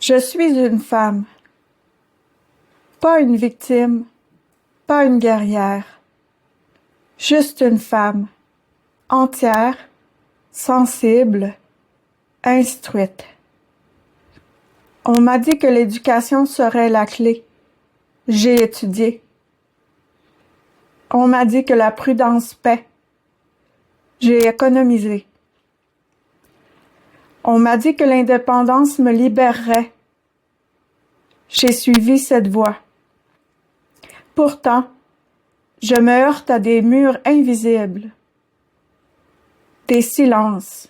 Je suis une femme, pas une victime, pas une guerrière, juste une femme, entière, sensible, instruite. On m'a dit que l'éducation serait la clé. J'ai étudié. On m'a dit que la prudence paie. J'ai économisé. On m'a dit que l'indépendance me libérerait. J'ai suivi cette voie. Pourtant, je me heurte à des murs invisibles, des silences,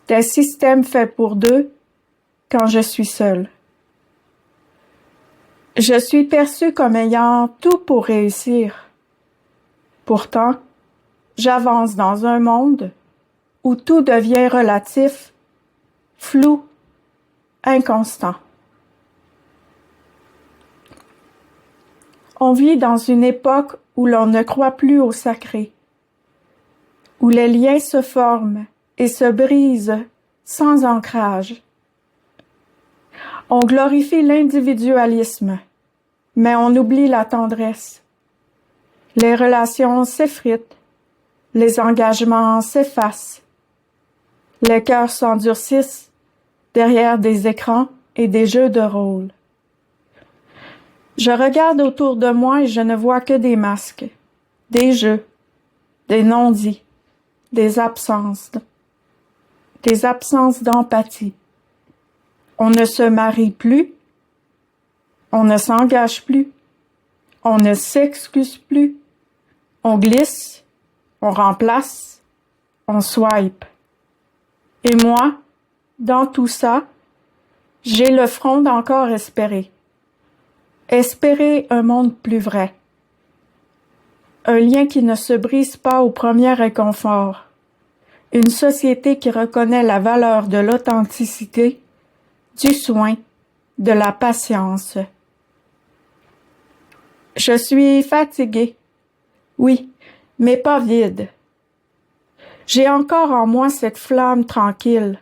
des systèmes faits pour deux quand je suis seule. Je suis perçue comme ayant tout pour réussir. Pourtant, j'avance dans un monde où tout devient relatif, flou, inconstant. On vit dans une époque où l'on ne croit plus au sacré, où les liens se forment et se brisent sans ancrage. On glorifie l'individualisme, mais on oublie la tendresse. Les relations s'effritent, les engagements s'effacent, les cœurs s'endurcissent derrière des écrans et des jeux de rôle. Je regarde autour de moi et je ne vois que des masques, des jeux, des non-dits, des absences d'empathie. On ne se marie plus, on ne s'engage plus, on ne s'excuse plus, on glisse, on remplace, on swipe. Et moi, dans tout ça, j'ai le front d'encore espérer. Espérer un monde plus vrai. Un lien qui ne se brise pas au premier réconfort. Une société qui reconnaît la valeur de l'authenticité, du soin, de la patience. Je suis fatiguée, oui, mais pas vide. J'ai encore en moi cette flamme tranquille,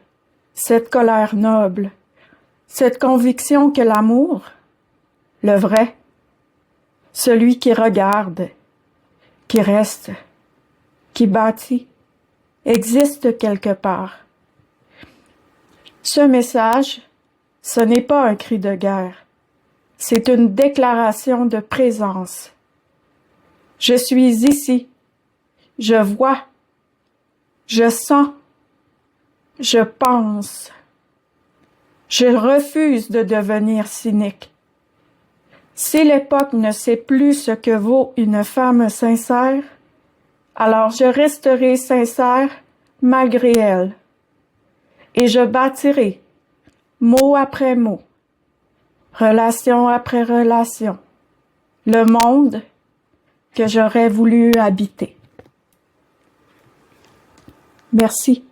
cette colère noble, cette conviction que l'amour, le vrai, celui qui regarde, qui reste, qui bâtit, existe quelque part. Ce message, ce n'est pas un cri de guerre, c'est une déclaration de présence. Je suis ici, je vois, je sens, je pense. Je refuse de devenir cynique. Si l'époque ne sait plus ce que vaut une femme sincère, alors je resterai sincère malgré elle. Et je bâtirai, mot après mot, relation après relation, le monde que j'aurais voulu habiter. Merci.